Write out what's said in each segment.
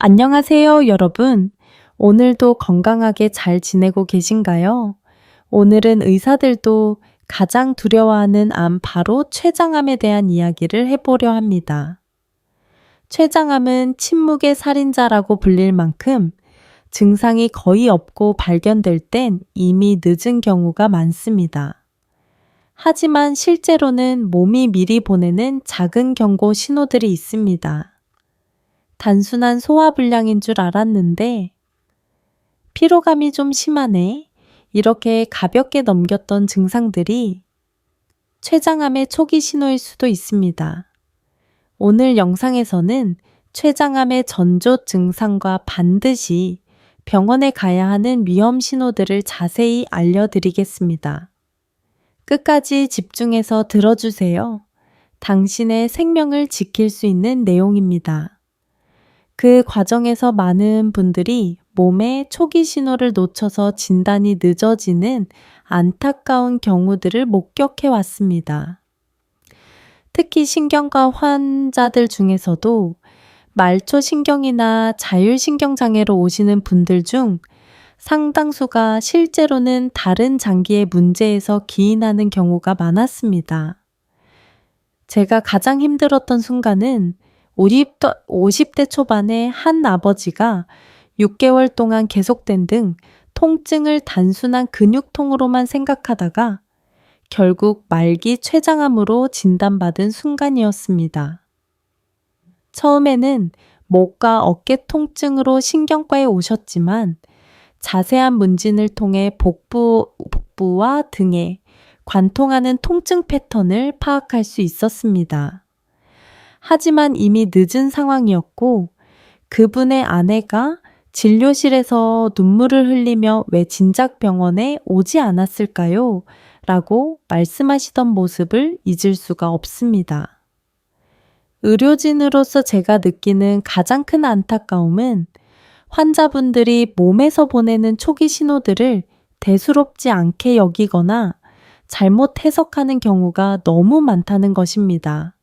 안녕하세요, 여러분. 오늘도 건강하게 잘 지내고 계신가요? 오늘은 의사들도 가장 두려워하는 암 바로 췌장암에 대한 이야기를 해보려 합니다. 췌장암은 침묵의 살인자라고 불릴 만큼 증상이 거의 없고 발견될 땐 이미 늦은 경우가 많습니다. 하지만 실제로는 몸이 미리 보내는 작은 경고 신호들이 있습니다. 단순한 소화불량인 줄 알았는데 피로감이 좀 심하네. 이렇게 가볍게 넘겼던 증상들이 췌장암의 초기 신호일 수도 있습니다. 오늘 영상에서는 췌장암의 전조 증상과 반드시 병원에 가야 하는 위험 신호들을 자세히 알려드리겠습니다. 끝까지 집중해서 들어주세요. 당신의 생명을 지킬 수 있는 내용입니다. 그 과정에서 많은 분들이 몸의 초기 신호를 놓쳐서 진단이 늦어지는 안타까운 경우들을 목격해 왔습니다. 특히 신경과 환자들 중에서도 말초신경이나 자율신경장애로 오시는 분들 중 상당수가 실제로는 다른 장기의 문제에서 기인하는 경우가 많았습니다. 제가 가장 힘들었던 순간은 50대 초반의 한 아버지가 6개월 동안 계속된 등 통증을 단순한 근육통으로만 생각하다가 결국 말기 췌장암으로 진단받은 순간이었습니다. 처음에는 목과 어깨 통증으로 신경과에 오셨지만 자세한 문진을 통해 복부와 등에 관통하는 통증 패턴을 파악할 수 있었습니다. 하지만 이미 늦은 상황이었고 그분의 아내가 진료실에서 눈물을 흘리며 왜 진작병원에 오지 않았을까요? 라고 말씀하시던 모습을 잊을 수가 없습니다. 의료진으로서 제가 느끼는 가장 큰 안타까움은 환자분들이 몸에서 보내는 초기 신호들을 대수롭지 않게 여기거나 잘못 해석하는 경우가 너무 많다는 것입니다.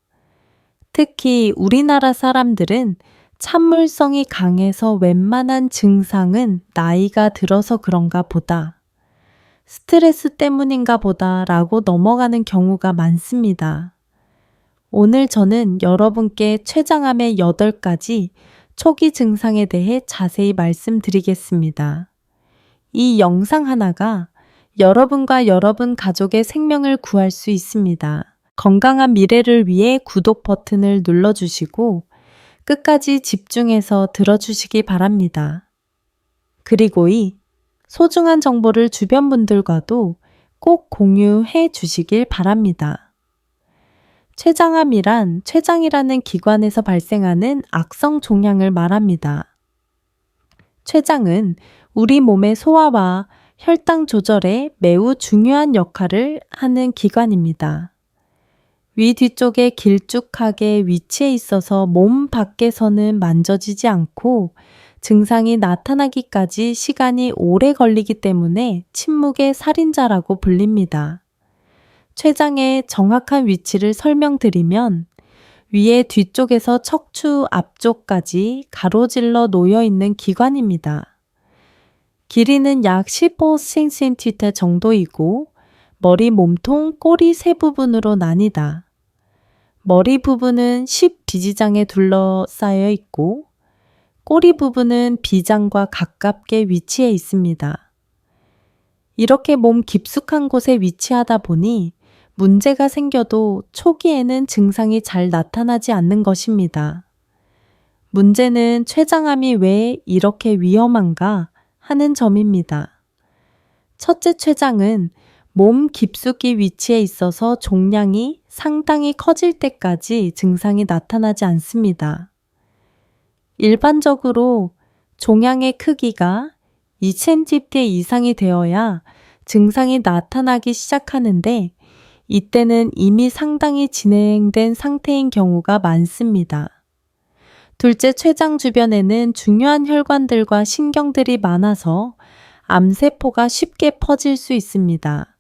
특히 우리나라 사람들은 참물성이 강해서 웬만한 증상은 나이가 들어서 그런가 보다, 스트레스 때문인가 보다 라고 넘어가는 경우가 많습니다. 오늘 저는 여러분께 췌장암의 8가지 초기 증상에 대해 자세히 말씀드리겠습니다. 이 영상 하나가 여러분과 여러분 가족의 생명을 구할 수 있습니다. 건강한 미래를 위해 구독 버튼을 눌러주시고 끝까지 집중해서 들어주시기 바랍니다. 그리고 이 소중한 정보를 주변 분들과도 꼭 공유해 주시길 바랍니다. 췌장암이란 췌장이라는 기관에서 발생하는 악성 종양을 말합니다. 췌장은 우리 몸의 소화와 혈당 조절에 매우 중요한 역할을 하는 기관입니다. 위 뒤쪽에 길쭉하게 위치해 있어서 몸 밖에서는 만져지지 않고 증상이 나타나기까지 시간이 오래 걸리기 때문에 침묵의 살인자라고 불립니다. 췌장의 정확한 위치를 설명드리면 위에 뒤쪽에서 척추 앞쪽까지 가로질러 놓여 있는 기관입니다. 길이는 약 15cm 정도이고 머리, 몸통, 꼬리 세 부분으로 나뉘다. 머리 부분은 10비지장에 둘러싸여 있고 꼬리 부분은 비장과 가깝게 위치해 있습니다. 이렇게 몸 깊숙한 곳에 위치하다 보니 문제가 생겨도 초기에는 증상이 잘 나타나지 않는 것입니다. 문제는 췌장암이 왜 이렇게 위험한가 하는 점입니다. 첫째, 췌장은 몸 깊숙이 위치해 있어서 종양이 상당히 커질 때까지 증상이 나타나지 않습니다. 일반적으로 종양의 크기가 2cm 이상이 되어야 증상이 나타나기 시작하는데 이때는 이미 상당히 진행된 상태인 경우가 많습니다. 둘째, 췌장 주변에는 중요한 혈관들과 신경들이 많아서 암세포가 쉽게 퍼질 수 있습니다.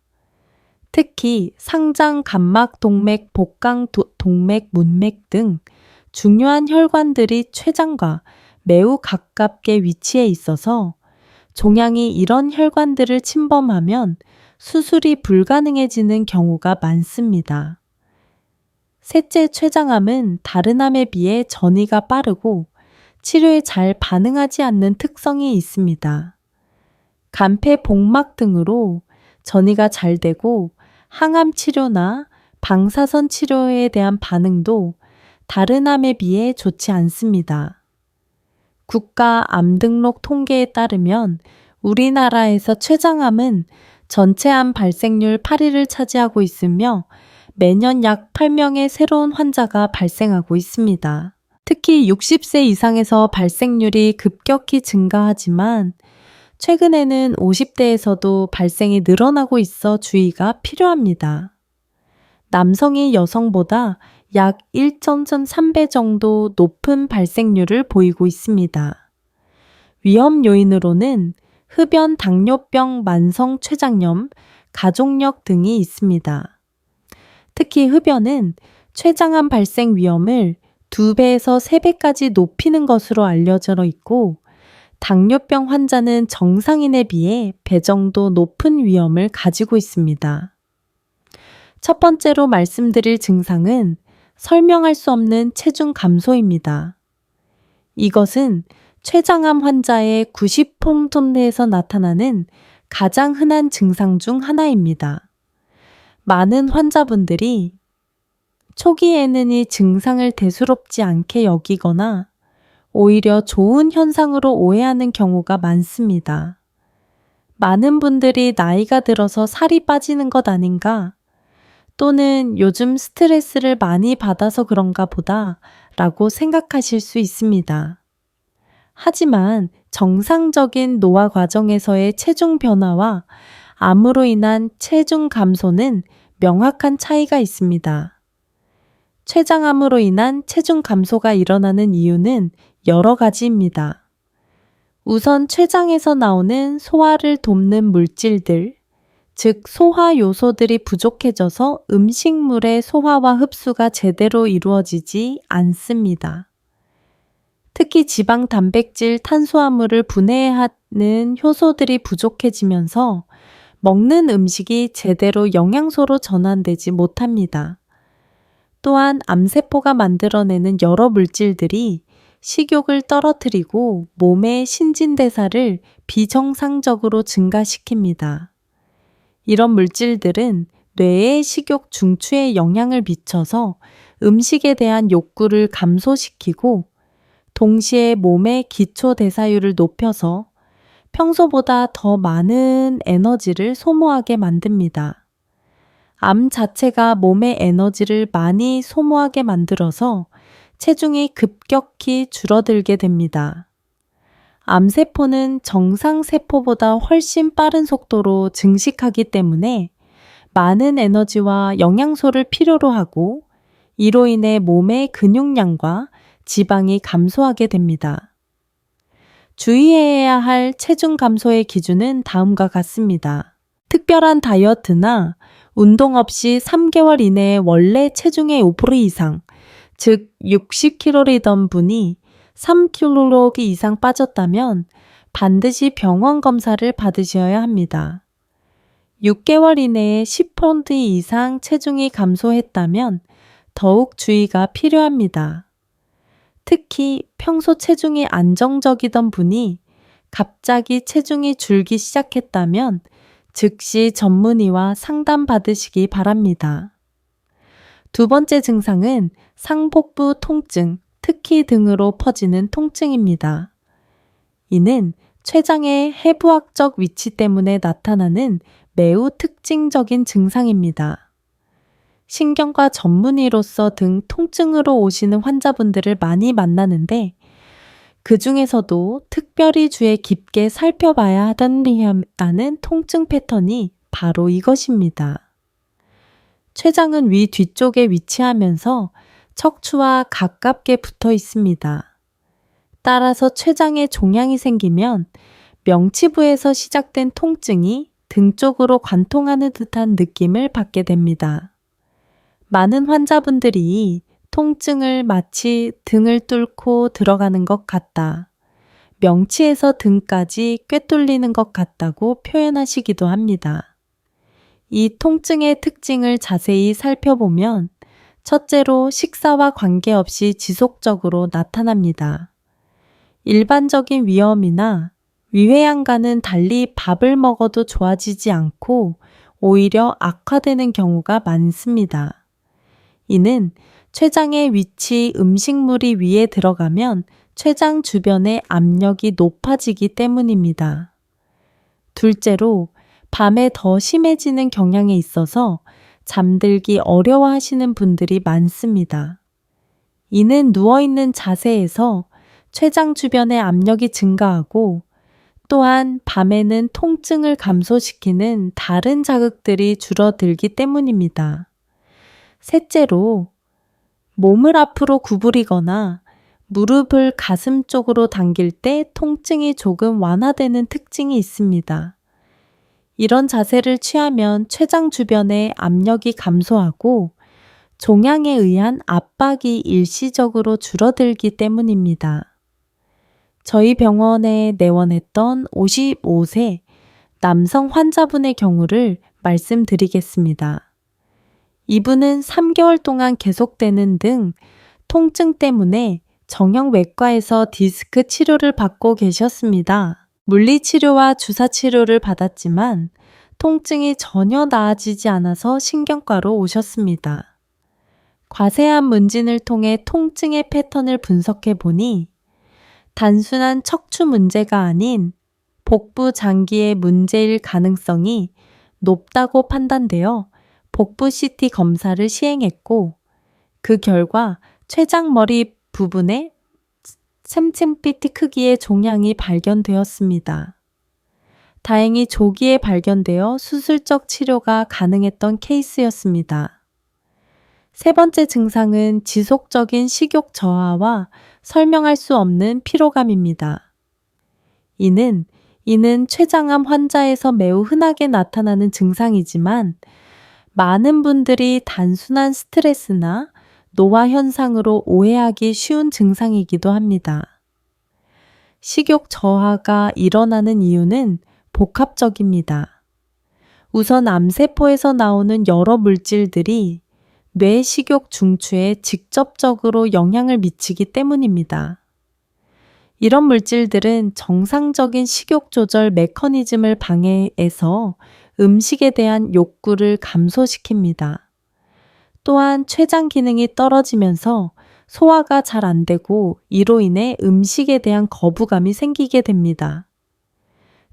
특히 상장, 감막, 동맥, 복강, 동맥, 문맥 등 중요한 혈관들이 췌장과 매우 가깝게 위치해 있어서 종양이 이런 혈관들을 침범하면 수술이 불가능해지는 경우가 많습니다. 셋째, 췌장암은 다른 암에 비해 전이가 빠르고 치료에 잘 반응하지 않는 특성이 있습니다. 간폐 복막 등으로 전이가 잘 되고 항암 치료나 방사선 치료에 대한 반응도 다른 암에 비해 좋지 않습니다. 국가 암 등록 통계에 따르면 우리나라에서 췌장암은 전체 암 발생률 8위를 차지하고 있으며 매년 약 8명의 새로운 환자가 발생하고 있습니다. 특히 60세 이상에서 발생률이 급격히 증가하지만 최근에는 50대에서도 발생이 늘어나고 있어 주의가 필요합니다. 남성이 여성보다 약 1.3배 정도 높은 발생률을 보이고 있습니다. 위험 요인으로는 흡연, 당뇨병, 만성 췌장염, 가족력 등이 있습니다. 특히 흡연은 췌장암 발생 위험을 2배에서 3배까지 높이는 것으로 알려져 있고 당뇨병 환자는 정상인에 비해 배 정도 높은 위험을 가지고 있습니다. 첫 번째로 말씀드릴 증상은 설명할 수 없는 체중 감소입니다. 이것은 췌장암 환자의 90%에서 나타나는 가장 흔한 증상 중 하나입니다. 많은 환자분들이 초기에는 이 증상을 대수롭지 않게 여기거나 오히려 좋은 현상으로 오해하는 경우가 많습니다. 많은 분들이 나이가 들어서 살이 빠지는 것 아닌가? 또는 요즘 스트레스를 많이 받아서 그런가 보다 라고 생각하실 수 있습니다. 하지만 정상적인 노화 과정에서의 체중 변화와 암으로 인한 체중 감소는 명확한 차이가 있습니다. 췌장암으로 인한 체중 감소가 일어나는 이유는 여러 가지입니다. 우선 췌장에서 나오는 소화를 돕는 물질들, 즉 소화 요소들이 부족해져서 음식물의 소화와 흡수가 제대로 이루어지지 않습니다. 특히 지방, 단백질, 탄수화물을 분해하는 효소들이 부족해지면서 먹는 음식이 제대로 영양소로 전환되지 못합니다. 또한 암세포가 만들어내는 여러 물질들이 식욕을 떨어뜨리고 몸의 신진대사를 비정상적으로 증가시킵니다. 이런 물질들은 뇌의 식욕 중추에 영향을 미쳐서 음식에 대한 욕구를 감소시키고 동시에 몸의 기초 대사율을 높여서 평소보다 더 많은 에너지를 소모하게 만듭니다. 암 자체가 몸의 에너지를 많이 소모하게 만들어서 체중이 급격히 줄어들게 됩니다. 암세포는 정상세포보다 훨씬 빠른 속도로 증식하기 때문에 많은 에너지와 영양소를 필요로 하고 이로 인해 몸의 근육량과 지방이 감소하게 됩니다. 주의해야 할 체중 감소의 기준은 다음과 같습니다. 특별한 다이어트나 운동 없이 3개월 이내에 원래 체중의 5% 이상, 즉 60kg이던 분이 3kg 이상 빠졌다면 반드시 병원 검사를 받으셔야 합니다. 6개월 이내에 10% 이상 체중이 감소했다면 더욱 주의가 필요합니다. 특히 평소 체중이 안정적이던 분이 갑자기 체중이 줄기 시작했다면 즉시 전문의와 상담받으시기 바랍니다. 두 번째 증상은 상복부 통증, 특히 등으로 퍼지는 통증입니다. 이는 췌장의 해부학적 위치 때문에 나타나는 매우 특징적인 증상입니다. 신경과 전문의로서 등 통증으로 오시는 환자분들을 많이 만나는데 그 중에서도 특별히 주의 깊게 살펴봐야 하는 통증 패턴이 바로 이것입니다. 췌장은 위 뒤쪽에 위치하면서 척추와 가깝게 붙어 있습니다. 따라서 췌장에 종양이 생기면 명치부에서 시작된 통증이 등 쪽으로 관통하는 듯한 느낌을 받게 됩니다. 많은 환자분들이 통증을 마치 등을 뚫고 들어가는 것 같다, 명치에서 등까지 꿰뚫리는 것 같다고 표현하시기도 합니다. 이 통증의 특징을 자세히 살펴보면 첫째로 식사와 관계없이 지속적으로 나타납니다. 일반적인 위염이나 위궤양과는 달리 밥을 먹어도 좋아지지 않고 오히려 악화되는 경우가 많습니다. 이는 췌장의 위치 음식물이 위에 들어가면 췌장 주변의 압력이 높아지기 때문입니다. 둘째로 밤에 더 심해지는 경향에 있어서 잠들기 어려워하시는 분들이 많습니다. 이는 누워있는 자세에서 췌장 주변의 압력이 증가하고 또한 밤에는 통증을 감소시키는 다른 자극들이 줄어들기 때문입니다. 셋째로 몸을 앞으로 구부리거나 무릎을 가슴 쪽으로 당길 때 통증이 조금 완화되는 특징이 있습니다. 이런 자세를 취하면 췌장 주변의 압력이 감소하고 종양에 의한 압박이 일시적으로 줄어들기 때문입니다. 저희 병원에 내원했던 55세 남성 환자분의 경우를 말씀드리겠습니다. 이분은 3개월 동안 계속되는 등 통증 때문에 정형외과에서 디스크 치료를 받고 계셨습니다. 물리치료와 주사치료를 받았지만 통증이 전혀 나아지지 않아서 신경과로 오셨습니다. 과세한 문진을 통해 통증의 패턴을 분석해 보니 단순한 척추 문제가 아닌 복부 장기의 문제일 가능성이 높다고 판단되어 복부 CT 검사를 시행했고 그 결과 췌장머리 부분에 3cm 크기의 종양이 발견되었습니다. 다행히 조기에 발견되어 수술적 치료가 가능했던 케이스였습니다. 세 번째 증상은 지속적인 식욕 저하와 설명할 수 없는 피로감입니다. 이는 췌장암 환자에서 매우 흔하게 나타나는 증상이지만 많은 분들이 단순한 스트레스나 노화 현상으로 오해하기 쉬운 증상이기도 합니다. 식욕 저하가 일어나는 이유는 복합적입니다. 우선 암세포에서 나오는 여러 물질들이 뇌 식욕 중추에 직접적으로 영향을 미치기 때문입니다. 이런 물질들은 정상적인 식욕 조절 메커니즘을 방해해서 음식에 대한 욕구를 감소시킵니다. 또한 췌장 기능이 떨어지면서 소화가 잘 안 되고 이로 인해 음식에 대한 거부감이 생기게 됩니다.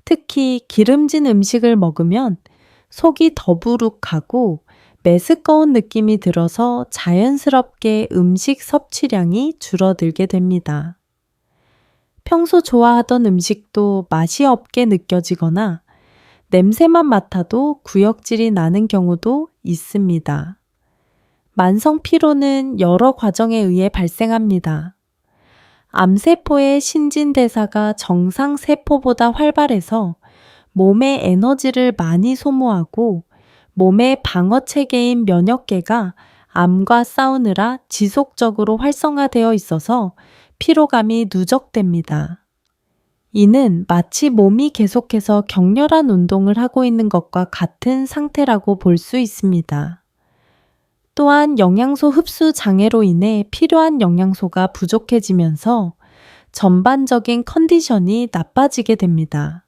특히 기름진 음식을 먹으면 속이 더부룩하고 메스꺼운 느낌이 들어서 자연스럽게 음식 섭취량이 줄어들게 됩니다. 평소 좋아하던 음식도 맛이 없게 느껴지거나 냄새만 맡아도 구역질이 나는 경우도 있습니다. 만성 피로는 여러 과정에 의해 발생합니다. 암세포의 신진대사가 정상 세포보다 활발해서 몸의 에너지를 많이 소모하고 몸의 방어체계인 면역계가 암과 싸우느라 지속적으로 활성화되어 있어서 피로감이 누적됩니다. 이는 마치 몸이 계속해서 격렬한 운동을 하고 있는 것과 같은 상태라고 볼 수 있습니다. 또한 영양소 흡수 장애로 인해 필요한 영양소가 부족해지면서 전반적인 컨디션이 나빠지게 됩니다.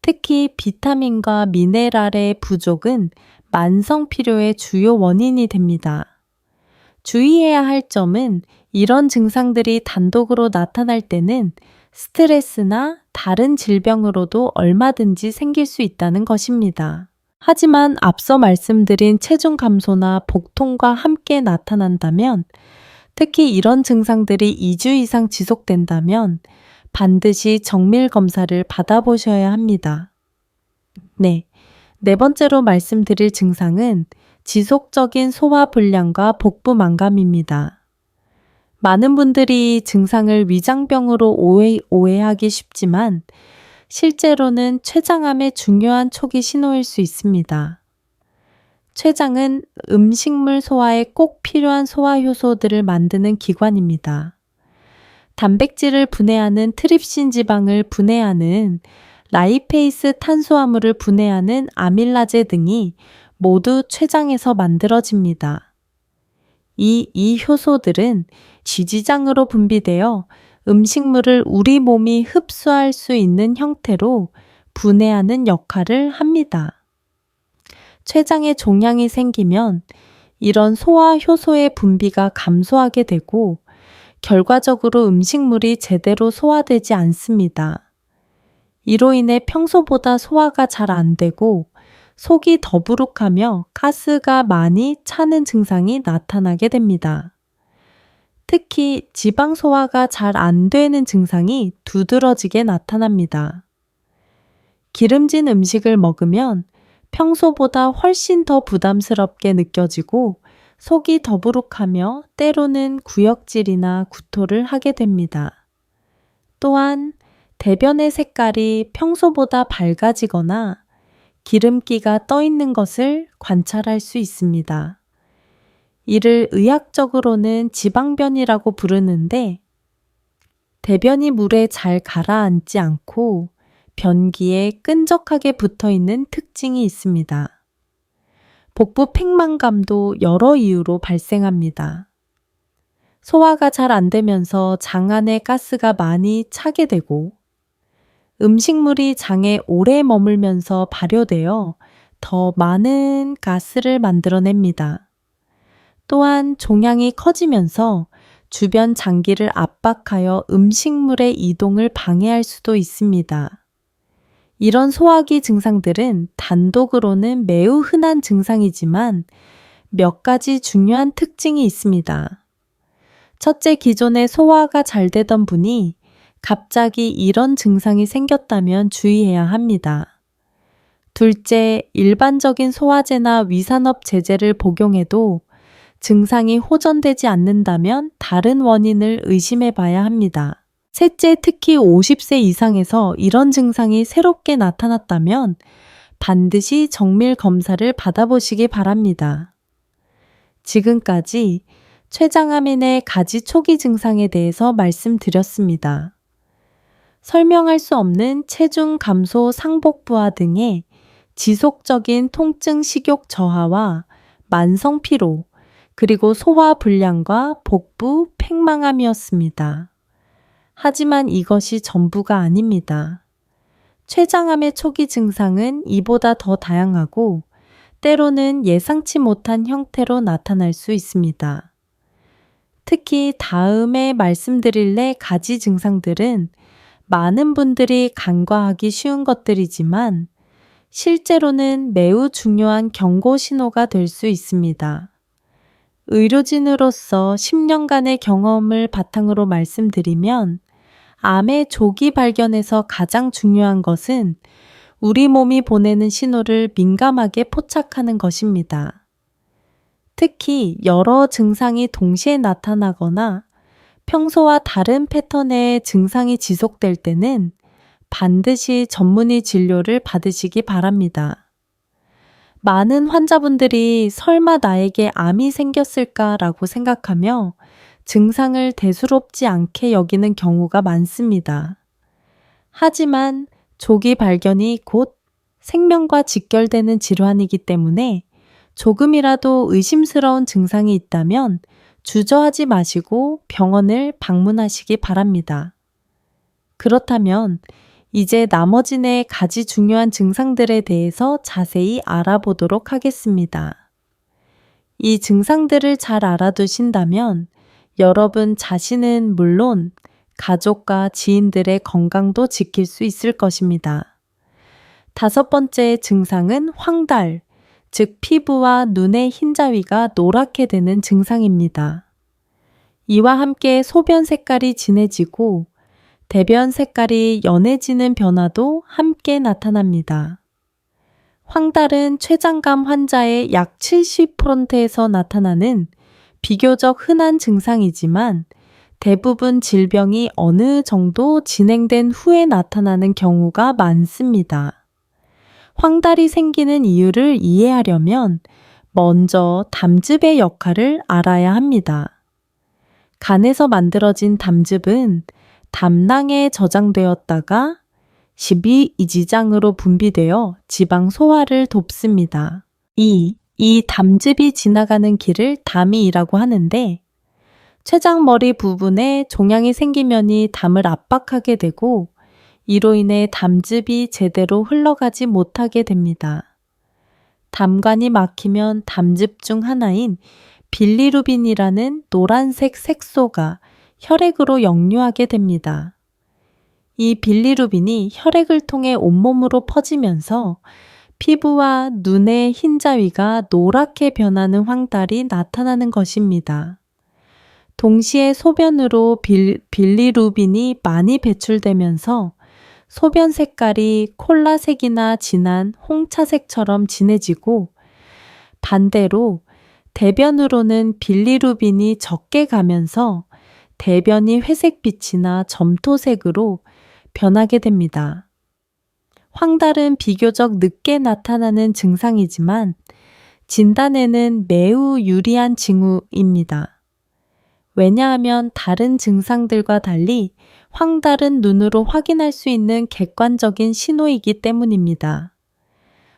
특히 비타민과 미네랄의 부족은 만성 피로의 주요 원인이 됩니다. 주의해야 할 점은 이런 증상들이 단독으로 나타날 때는 스트레스나 다른 질병으로도 얼마든지 생길 수 있다는 것입니다. 하지만 앞서 말씀드린 체중 감소나 복통과 함께 나타난다면, 특히 이런 증상들이 2주 이상 지속된다면 반드시 정밀 검사를 받아보셔야 합니다. 네 번째로 말씀드릴 증상은 지속적인 소화불량과 복부 만감입니다. 많은 분들이 증상을 위장병으로 오해하기 쉽지만 실제로는 췌장암의 중요한 초기 신호일 수 있습니다. 췌장은 음식물 소화에 꼭 필요한 소화 효소들을 만드는 기관입니다. 단백질을 분해하는 트립신 지방을 분해하는 라이페이스 탄수화물을 분해하는 아밀라제 등이 모두 췌장에서 만들어집니다. 이 효소들은 지지장으로 분비되어 음식물을 우리 몸이 흡수할 수 있는 형태로 분해하는 역할을 합니다. 췌장에 종양이 생기면 이런 소화 효소의 분비가 감소하게 되고 결과적으로 음식물이 제대로 소화되지 않습니다. 이로 인해 평소보다 소화가 잘 안 되고 속이 더부룩하며 가스가 많이 차는 증상이 나타나게 됩니다. 특히 지방 소화가 잘 안 되는 증상이 두드러지게 나타납니다. 기름진 음식을 먹으면 평소보다 훨씬 더 부담스럽게 느껴지고 속이 더부룩하며 때로는 구역질이나 구토를 하게 됩니다. 또한 대변의 색깔이 평소보다 밝아지거나 기름기가 떠 있는 것을 관찰할 수 있습니다. 이를 의학적으로는 지방변이라고 부르는데 대변이 물에 잘 가라앉지 않고 변기에 끈적하게 붙어 있는 특징이 있습니다. 복부 팽만감도 여러 이유로 발생합니다. 소화가 잘 안 되면서 장 안에 가스가 많이 차게 되고 음식물이 장에 오래 머물면서 발효되어 더 많은 가스를 만들어냅니다. 또한 종양이 커지면서 주변 장기를 압박하여 음식물의 이동을 방해할 수도 있습니다. 이런 소화기 증상들은 단독으로는 매우 흔한 증상이지만 몇 가지 중요한 특징이 있습니다. 첫째, 기존에 소화가 잘 되던 분이 갑자기 이런 증상이 생겼다면 주의해야 합니다. 둘째, 일반적인 소화제나 위산업 제제를 복용해도 증상이 호전되지 않는다면 다른 원인을 의심해 봐야 합니다. 셋째, 특히 50세 이상에서 이런 증상이 새롭게 나타났다면 반드시 정밀 검사를 받아보시기 바랍니다. 지금까지 췌장암인의 가지 초기 증상에 대해서 말씀드렸습니다. 설명할 수 없는 체중 감소 상복부화 등의 지속적인 통증 식욕 저하와 만성 피로, 그리고 소화 불량과 복부 팽만함이었습니다. 하지만 이것이 전부가 아닙니다. 췌장암의 초기 증상은 이보다 더 다양하고 때로는 예상치 못한 형태로 나타날 수 있습니다. 특히 다음에 말씀드릴 네 가지 증상들은 많은 분들이 간과하기 쉬운 것들이지만 실제로는 매우 중요한 경고 신호가 될 수 있습니다. 의료진으로서 10년간의 경험을 바탕으로 말씀드리면 암의 조기 발견에서 가장 중요한 것은 우리 몸이 보내는 신호를 민감하게 포착하는 것입니다. 특히 여러 증상이 동시에 나타나거나 평소와 다른 패턴의 증상이 지속될 때는 반드시 전문의 진료를 받으시기 바랍니다. 많은 환자분들이 설마 나에게 암이 생겼을까라고 생각하며 증상을 대수롭지 않게 여기는 경우가 많습니다. 하지만 조기 발견이 곧 생명과 직결되는 질환이기 때문에 조금이라도 의심스러운 증상이 있다면 주저하지 마시고 병원을 방문하시기 바랍니다. 그렇다면 이제 나머지 네 가지 중요한 증상들에 대해서 자세히 알아보도록 하겠습니다. 이 증상들을 잘 알아두신다면 여러분 자신은 물론 가족과 지인들의 건강도 지킬 수 있을 것입니다. 다섯 번째 증상은 황달, 즉 피부와 눈의 흰자위가 노랗게 되는 증상입니다. 이와 함께 소변 색깔이 진해지고 대변 색깔이 연해지는 변화도 함께 나타납니다. 황달은 췌장암 환자의 약 70%에서 나타나는 비교적 흔한 증상이지만 대부분 질병이 어느 정도 진행된 후에 나타나는 경우가 많습니다. 황달이 생기는 이유를 이해하려면 먼저 담즙의 역할을 알아야 합니다. 간에서 만들어진 담즙은 담낭에 저장되었다가 12이지장으로 분비되어 지방 소화를 돕습니다. 이 담즙이 지나가는 길을 담이라고 하는데 췌장머리 부분에 종양이 생기면이 담을 압박하게 되고 이로 인해 담즙이 제대로 흘러가지 못하게 됩니다. 담관이 막히면 담즙 중 하나인 빌리루빈이라는 노란색 색소가 혈액으로 역류하게 됩니다. 이 빌리루빈이 혈액을 통해 온몸으로 퍼지면서 피부와 눈의 흰자위가 노랗게 변하는 황달이 나타나는 것입니다. 동시에 소변으로 빌리루빈이 많이 배출되면서 소변 색깔이 콜라색이나 진한 홍차색처럼 진해지고 반대로 대변으로는 빌리루빈이 적게 가면서 대변이 회색빛이나 점토색으로 변하게 됩니다. 황달은 비교적 늦게 나타나는 증상이지만 진단에는 매우 유리한 징후입니다. 왜냐하면 다른 증상들과 달리 황달은 눈으로 확인할 수 있는 객관적인 신호이기 때문입니다.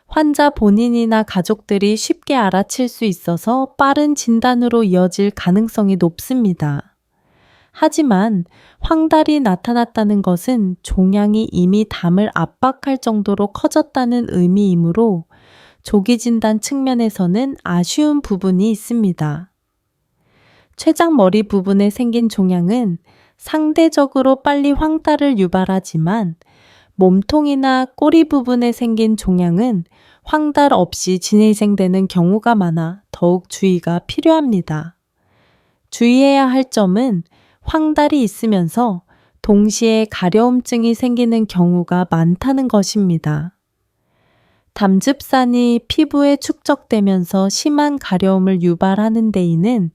환자 본인이나 가족들이 쉽게 알아챌 수 있어서 빠른 진단으로 이어질 가능성이 높습니다. 하지만 황달이 나타났다는 것은 종양이 이미 담을 압박할 정도로 커졌다는 의미이므로 조기 진단 측면에서는 아쉬운 부분이 있습니다. 췌장머리 부분에 생긴 종양은 상대적으로 빨리 황달을 유발하지만 몸통이나 꼬리 부분에 생긴 종양은 황달 없이 진행되는 경우가 많아 더욱 주의가 필요합니다. 주의해야 할 점은 황달이 있으면서 동시에 가려움증이 생기는 경우가 많다는 것입니다. 담즙산이 피부에 축적되면서 심한 가려움을 유발하는 데에는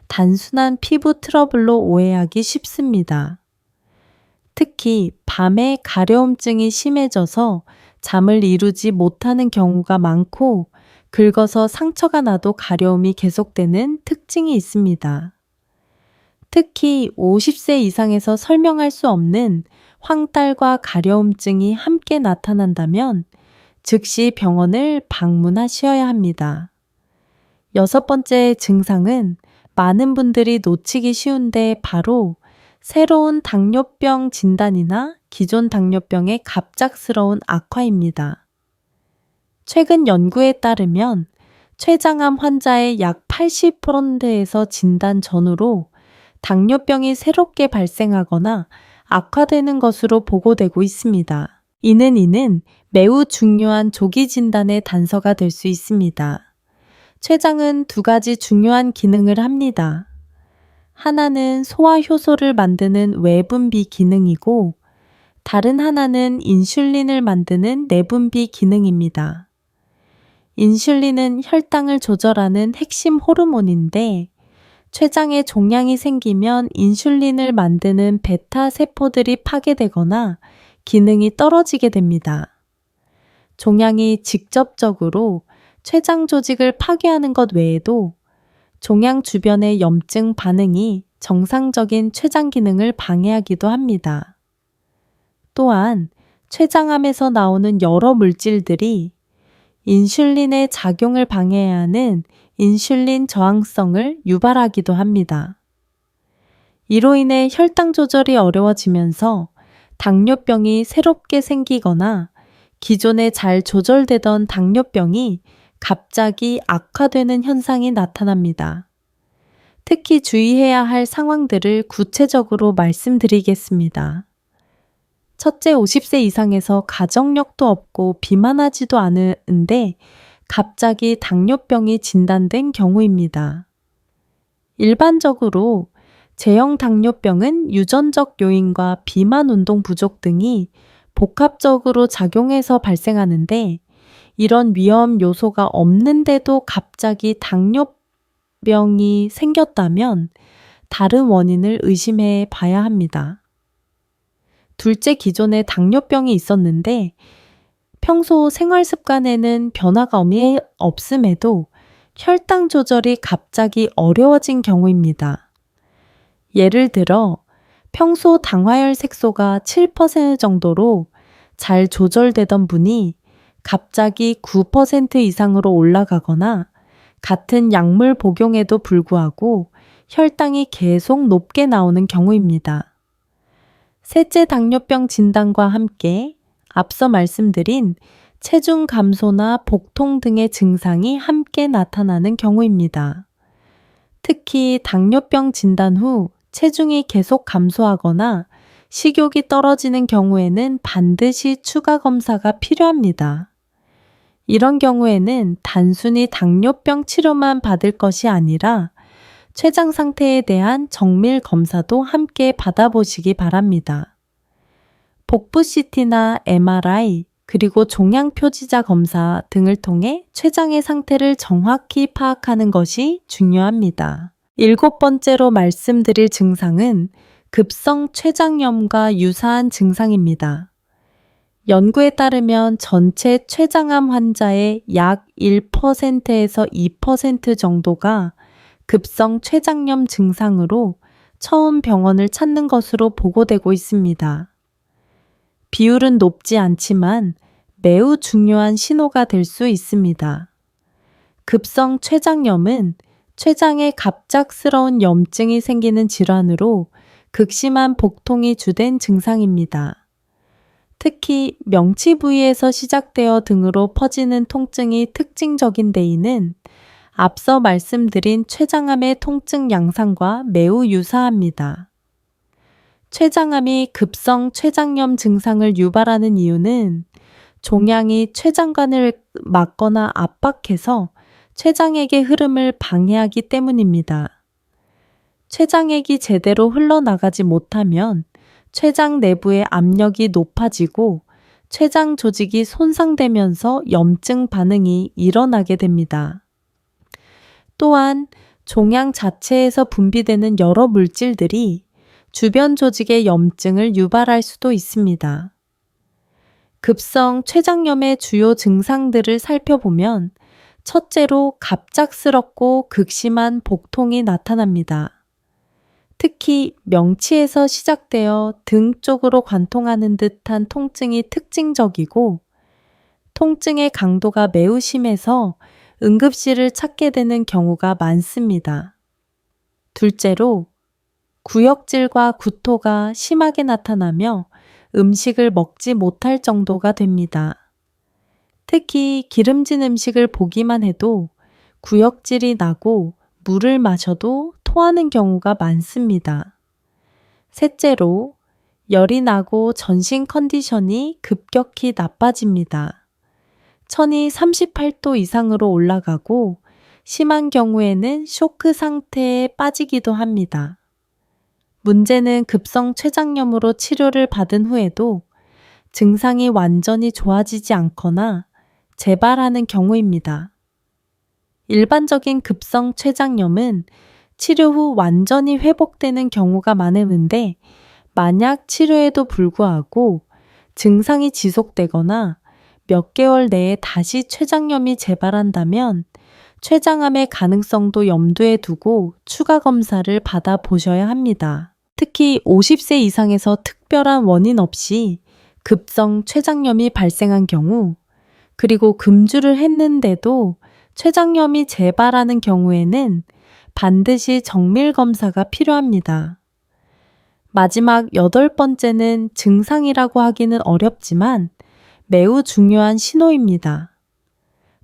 단순한 피부 트러블로 오해하기 쉽습니다. 특히 밤에 가려움증이 심해져서 잠을 이루지 못하는 경우가 많고 긁어서 상처가 나도 가려움이 계속되는 특징이 있습니다. 특히 50세 이상에서 설명할 수 없는 황달과 가려움증이 함께 나타난다면 즉시 병원을 방문하셔야 합니다. 6번째 증상은 많은 분들이 놓치기 쉬운데 바로 새로운 당뇨병 진단이나 기존 당뇨병의 갑작스러운 악화입니다. 최근 연구에 따르면 췌장암 환자의 약 80%에서 진단 전후로 당뇨병이 새롭게 발생하거나 악화되는 것으로 보고되고 있습니다. 이는 매우 중요한 조기 진단의 단서가 될 수 있습니다. 췌장은 2가지 중요한 기능을 합니다. 하나는 소화효소를 만드는 외분비 기능이고 다른 하나는 인슐린을 만드는 내분비 기능입니다. 인슐린은 혈당을 조절하는 핵심 호르몬인데 췌장에 종양이 생기면 인슐린을 만드는 베타 세포들이 파괴되거나 기능이 떨어지게 됩니다. 종양이 직접적으로 췌장 조직을 파괴하는 것 외에도 종양 주변의 염증 반응이 정상적인 췌장 기능을 방해하기도 합니다. 또한 췌장암에서 나오는 여러 물질들이 인슐린의 작용을 방해해야 하는 인슐린 저항성을 유발하기도 합니다. 이로 인해 혈당 조절이 어려워지면서 당뇨병이 새롭게 생기거나 기존에 잘 조절되던 당뇨병이 갑자기 악화되는 현상이 나타납니다. 특히 주의해야 할 상황들을 구체적으로 말씀드리겠습니다. 첫째, 50세 이상에서 가정력도 없고 비만하지도 않은데 갑자기 당뇨병이 진단된 경우입니다. 일반적으로 제형 당뇨병은 유전적 요인과 비만 운동 부족 등이 복합적으로 작용해서 발생하는데 이런 위험 요소가 없는데도 갑자기 당뇨병이 생겼다면 다른 원인을 의심해 봐야 합니다. 둘째, 기존에 당뇨병이 있었는데 평소 생활 습관에는 변화가 없음에도 혈당 조절이 갑자기 어려워진 경우입니다. 예를 들어 평소 당화혈 색소가 7% 정도로 잘 조절되던 분이 갑자기 9% 이상으로 올라가거나 같은 약물 복용에도 불구하고 혈당이 계속 높게 나오는 경우입니다. 셋째 당뇨병 진단과 함께 앞서 말씀드린 체중 감소나 복통 등의 증상이 함께 나타나는 경우입니다. 특히 당뇨병 진단 후 체중이 계속 감소하거나 식욕이 떨어지는 경우에는 반드시 추가 검사가 필요합니다. 이런 경우에는 단순히 당뇨병 치료만 받을 것이 아니라 췌장 상태에 대한 정밀 검사도 함께 받아보시기 바랍니다. 복부 CT나 MRI, 그리고 종양 표지자 검사 등을 통해 췌장의 상태를 정확히 파악하는 것이 중요합니다. 7번째로 말씀드릴 증상은 급성 췌장염과 유사한 증상입니다. 연구에 따르면 전체 췌장암 환자의 약 1%에서 2% 정도가 급성 췌장염 증상으로 처음 병원을 찾는 것으로 보고되고 있습니다. 비율은 높지 않지만 매우 중요한 신호가 될 수 있습니다. 급성 췌장염은 췌장에 갑작스러운 염증이 생기는 질환으로 극심한 복통이 주된 증상입니다. 특히 명치 부위에서 시작되어 등으로 퍼지는 통증이 특징적인 데에는 앞서 말씀드린 췌장암의 통증 양상과 매우 유사합니다. 췌장암이 급성 췌장염 증상을 유발하는 이유는 종양이 췌장관을 막거나 압박해서 췌장액의 흐름을 방해하기 때문입니다. 췌장액이 제대로 흘러나가지 못하면 췌장 내부의 압력이 높아지고 췌장 조직이 손상되면서 염증 반응이 일어나게 됩니다. 또한 종양 자체에서 분비되는 여러 물질들이 주변 조직의 염증을 유발할 수도 있습니다. 급성 췌장염의 주요 증상들을 살펴보면 첫째로 갑작스럽고 극심한 복통이 나타납니다. 특히 명치에서 시작되어 등 쪽으로 관통하는 듯한 통증이 특징적이고 통증의 강도가 매우 심해서 응급실을 찾게 되는 경우가 많습니다. 둘째로 구역질과 구토가 심하게 나타나며 음식을 먹지 못할 정도가 됩니다. 특히 기름진 음식을 보기만 해도 구역질이 나고 물을 마셔도 토하는 경우가 많습니다. 셋째로 열이 나고 전신 컨디션이 급격히 나빠집니다. 천이 38도 이상으로 올라가고 심한 경우에는 쇼크 상태에 빠지기도 합니다. 문제는 급성 췌장염으로 치료를 받은 후에도 증상이 완전히 좋아지지 않거나 재발하는 경우입니다. 일반적인 급성 췌장염은 치료 후 완전히 회복되는 경우가 많은데 만약 치료에도 불구하고 증상이 지속되거나 몇 개월 내에 다시 췌장염이 재발한다면 췌장암의 가능성도 염두에 두고 추가 검사를 받아보셔야 합니다. 특히 50세 이상에서 특별한 원인 없이 급성 췌장염이 발생한 경우, 그리고 금주를 했는데도 췌장염이 재발하는 경우에는 반드시 정밀 검사가 필요합니다. 마지막 8번째는 증상이라고 하기는 어렵지만 매우 중요한 신호입니다.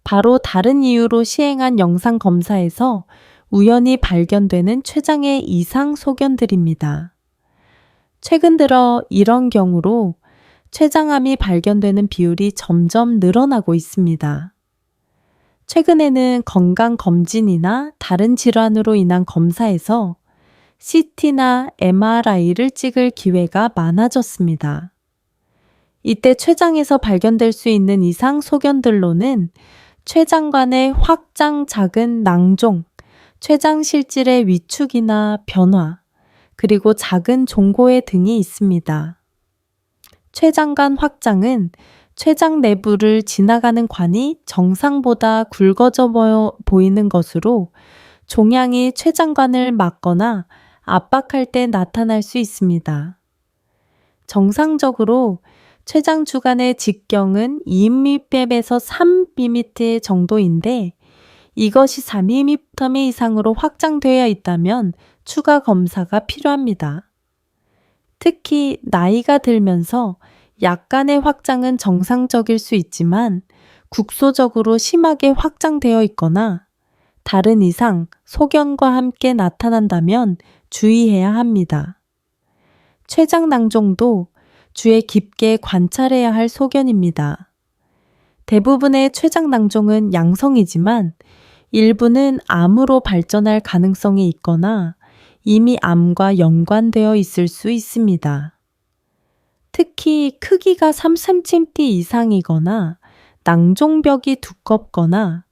바로 다른 이유로 시행한 영상 검사에서 우연히 발견되는 췌장의 이상 소견들입니다. 최근 들어 이런 경우로 췌장암이 발견되는 비율이 점점 늘어나고 있습니다. 최근에는 건강검진이나 다른 질환으로 인한 검사에서 CT나 MRI를 찍을 기회가 많아졌습니다. 이때 췌장에서 발견될 수 있는 이상 소견들로는 췌장관의 확장 작은 낭종, 췌장 실질의 위축이나 변화, 그리고 작은 종고의 등이 있습니다. 췌장관 확장은 췌장 내부를 지나가는 관이 정상보다 굵어져 보이는 것으로 종양이 췌장관을 막거나 압박할 때 나타날 수 있습니다. 정상적으로 췌장 주간의 직경은 2mm에서 3mm 정도인데 이것이 4mm 이상으로 확장되어 있다면 추가 검사가 필요합니다. 특히 나이가 들면서 약간의 확장은 정상적일 수 있지만 국소적으로 심하게 확장되어 있거나 다른 이상 소견과 함께 나타난다면 주의해야 합니다. 췌장 낭종도 주에 깊게 관찰해야 할 소견입니다. 대부분의 췌장 낭종은 양성이지만 일부는 암으로 발전할 가능성이 있거나 이미 암과 연관되어 있을 수 있습니다. 특히 크기가 3cm 이상이거나 낭종벽이 두껍거나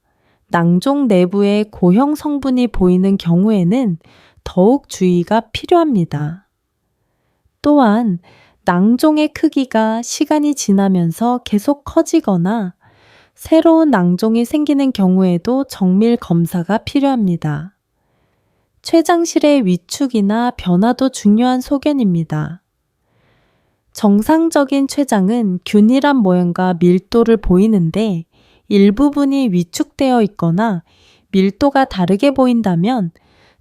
낭종 내부에 고형 성분이 보이는 경우에는 더욱 주의가 필요합니다. 또한 낭종의 크기가 시간이 지나면서 계속 커지거나 새로운 낭종이 생기는 경우에도 정밀 검사가 필요합니다. 췌장실의 위축이나 변화도 중요한 소견입니다. 정상적인 췌장은 균일한 모양과 밀도를 보이는데 일부분이 위축되어 있거나 밀도가 다르게 보인다면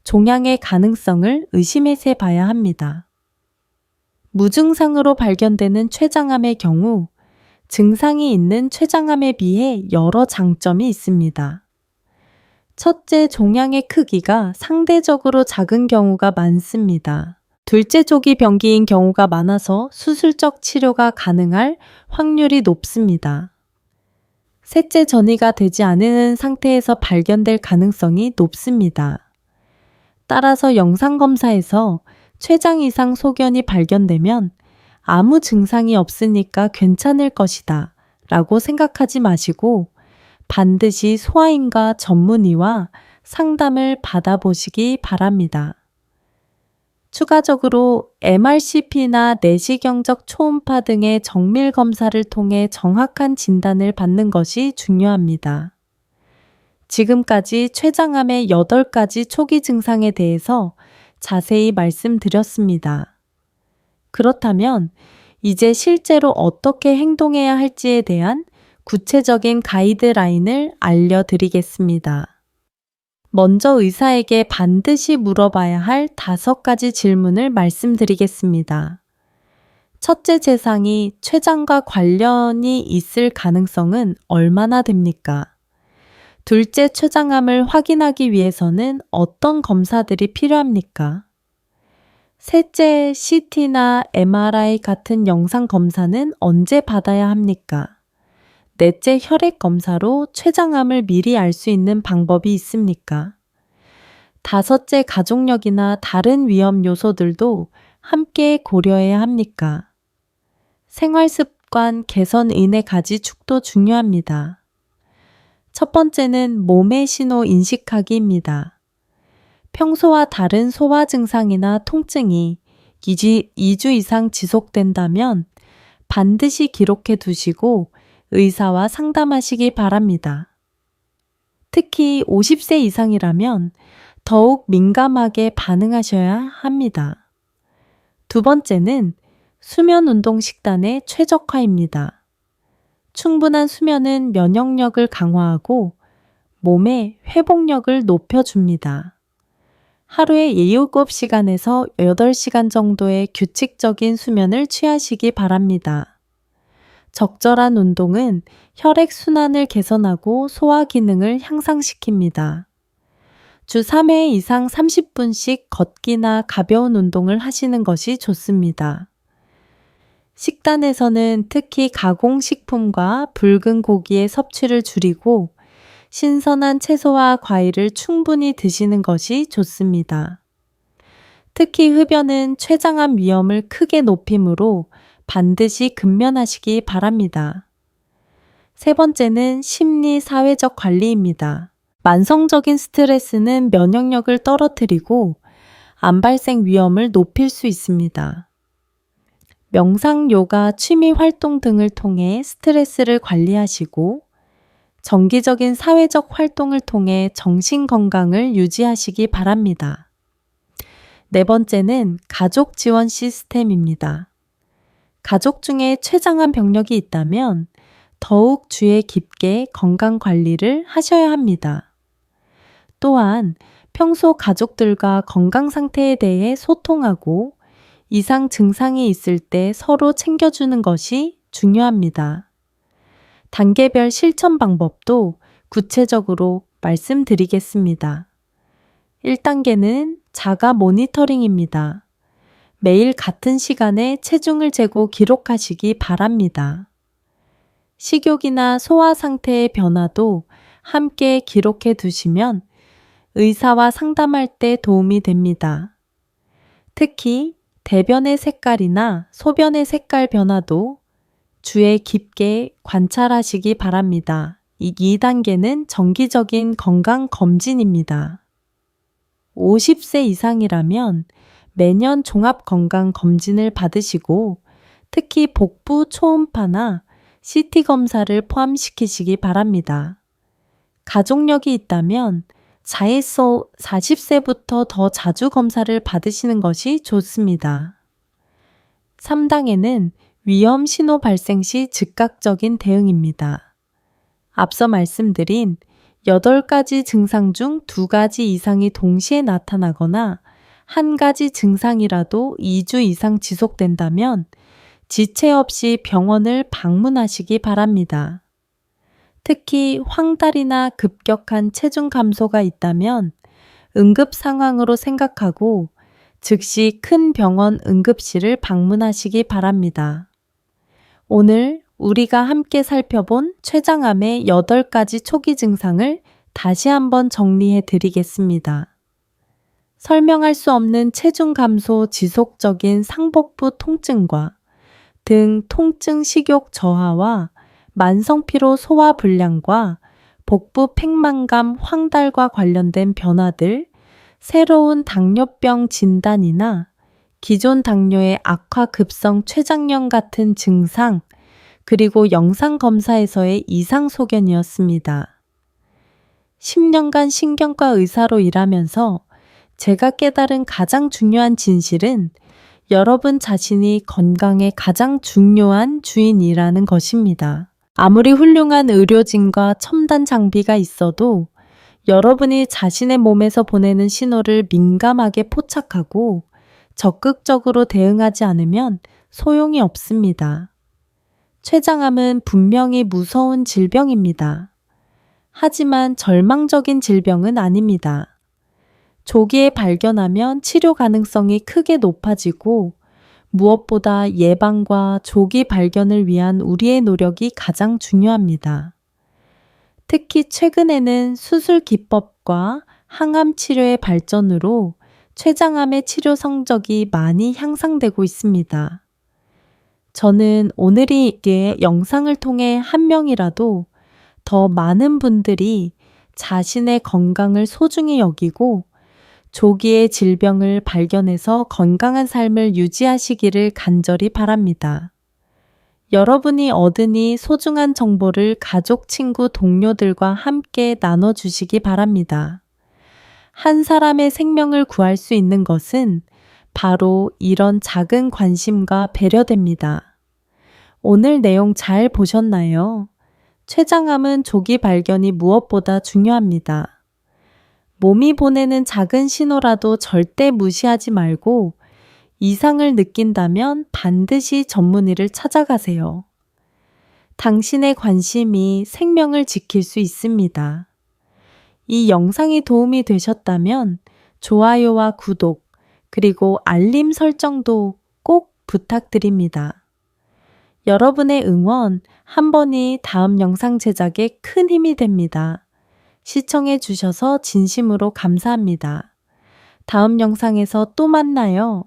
종양의 가능성을 의심해서 봐야 합니다. 무증상으로 발견되는 췌장암의 경우 증상이 있는 췌장암에 비해 여러 장점이 있습니다. 첫째, 종양의 크기가 상대적으로 작은 경우가 많습니다. 둘째, 조기 병기인 경우가 많아서 수술적 치료가 가능할 확률이 높습니다. 셋째, 전이가 되지 않은 상태에서 발견될 가능성이 높습니다. 따라서 영상검사에서 췌장 이상 소견이 발견되면 아무 증상이 없으니까 괜찮을 것이다 라고 생각하지 마시고 반드시 소아인과 전문의와 상담을 받아보시기 바랍니다. 추가적으로 MRCP나 내시경적 초음파 등의 정밀 검사를 통해 정확한 진단을 받는 것이 중요합니다. 지금까지 췌장암의 8가지 초기 증상에 대해서 자세히 말씀드렸습니다. 그렇다면 이제 실제로 어떻게 행동해야 할지에 대한 구체적인 가이드라인을 알려드리겠습니다. 먼저 의사에게 반드시 물어봐야 할 5가지 질문을 말씀드리겠습니다. 첫째 증상이 췌장과 관련이 있을 가능성은 얼마나 됩니까? 둘째, 췌장암을 확인하기 위해서는 어떤 검사들이 필요합니까? 셋째, CT나 MRI 같은 영상 검사는 언제 받아야 합니까? 넷째, 혈액 검사로 췌장암을 미리 알 수 있는 방법이 있습니까? 다섯째, 가족력이나 다른 위험 요소들도 함께 고려해야 합니까? 생활습관 개선인의 가지축도 중요합니다. 첫 번째는 몸의 신호 인식하기입니다. 평소와 다른 소화 증상이나 통증이 2주 이상 지속된다면 반드시 기록해 두시고 의사와 상담하시기 바랍니다. 특히 50세 이상이라면 더욱 민감하게 반응하셔야 합니다. 두 번째는 수면 운동 식단의 최적화입니다. 충분한 수면은 면역력을 강화하고 몸의 회복력을 높여줍니다. 하루에 7시간에서 8시간 정도의 규칙적인 수면을 취하시기 바랍니다. 적절한 운동은 혈액 순환을 개선하고 소화 기능을 향상시킵니다. 주 3회 이상 30분씩 걷기나 가벼운 운동을 하시는 것이 좋습니다. 식단에서는 특히 가공식품과 붉은 고기의 섭취를 줄이고 신선한 채소와 과일을 충분히 드시는 것이 좋습니다. 특히 흡연은 췌장암 위험을 크게 높이므로 반드시 금면하시기 바랍니다. 세 번째는 심리 사회적 관리입니다. 만성적인 스트레스는 면역력을 떨어뜨리고 암 발생 위험을 높일 수 있습니다. 명상, 요가, 취미 활동 등을 통해 스트레스를 관리하시고 정기적인 사회적 활동을 통해 정신 건강을 유지하시기 바랍니다. 네 번째는 가족 지원 시스템입니다. 가족 중에 췌장암 병력이 있다면 더욱 주의 깊게 건강 관리를 하셔야 합니다. 또한 평소 가족들과 건강 상태에 대해 소통하고 이상 증상이 있을 때 서로 챙겨주는 것이 중요합니다. 단계별 실천 방법도 구체적으로 말씀드리겠습니다. 1단계는 자가 모니터링입니다. 매일 같은 시간에 체중을 재고 기록하시기 바랍니다. 식욕이나 소화 상태의 변화도 함께 기록해 두시면 의사와 상담할 때 도움이 됩니다. 특히 대변의 색깔이나 소변의 색깔 변화도 주의 깊게 관찰하시기 바랍니다. 2단계는 정기적인 건강 검진입니다. 50세 이상이라면 매년 종합 건강 검진을 받으시고 특히 복부 초음파나 CT 검사를 포함시키시기 바랍니다. 가족력이 있다면 자해서 40세부터 더 자주 검사를 받으시는 것이 좋습니다. 3단계는 위험 신호 발생 시 즉각적인 대응입니다. 앞서 말씀드린 8가지 증상 중 2가지 이상이 동시에 나타나거나 한 가지 증상이라도 2주 이상 지속된다면 지체 없이 병원을 방문하시기 바랍니다. 특히 황달이나 급격한 체중 감소가 있다면 응급 상황으로 생각하고 즉시 큰 병원 응급실을 방문하시기 바랍니다. 오늘 우리가 함께 살펴본 췌장암의 8가지 초기 증상을 다시 한번 정리해 드리겠습니다. 설명할 수 없는 체중 감소 지속적인 상복부 통증과 등 통증 식욕 저하와 만성피로 소화 불량과 복부 팽만감 황달과 관련된 변화들, 새로운 당뇨병 진단이나 기존 당뇨의 악화 급성 췌장염 같은 증상, 그리고 영상검사에서의 이상 소견이었습니다. 10년간 신경과 의사로 일하면서 제가 깨달은 가장 중요한 진실은 여러분 자신이 건강의 가장 중요한 주인이라는 것입니다. 아무리 훌륭한 의료진과 첨단 장비가 있어도 여러분이 자신의 몸에서 보내는 신호를 민감하게 포착하고 적극적으로 대응하지 않으면 소용이 없습니다. 췌장암은 분명히 무서운 질병입니다. 하지만 절망적인 질병은 아닙니다. 조기에 발견하면 치료 가능성이 크게 높아지고 무엇보다 예방과 조기 발견을 위한 우리의 노력이 가장 중요합니다. 특히 최근에는 수술 기법과 항암 치료의 발전으로 췌장암의 치료 성적이 많이 향상되고 있습니다. 저는 오늘이 영상을 통해 한 명이라도 더 많은 분들이 자신의 건강을 소중히 여기고 조기에 질병을 발견해서 건강한 삶을 유지하시기를 간절히 바랍니다. 여러분이 얻은 이 소중한 정보를 가족, 친구, 동료들과 함께 나눠주시기 바랍니다. 한 사람의 생명을 구할 수 있는 것은 바로 이런 작은 관심과 배려됩니다. 오늘 내용 잘 보셨나요? 췌장암은 조기 발견이 무엇보다 중요합니다. 몸이 보내는 작은 신호라도 절대 무시하지 말고 이상을 느낀다면 반드시 전문의를 찾아가세요. 당신의 관심이 생명을 지킬 수 있습니다. 이 영상이 도움이 되셨다면 좋아요와 구독, 그리고 알림 설정도 꼭 부탁드립니다. 여러분의 응원 한 번이 다음 영상 제작에 큰 힘이 됩니다. 시청해 주셔서 진심으로 감사합니다. 다음 영상에서 또 만나요.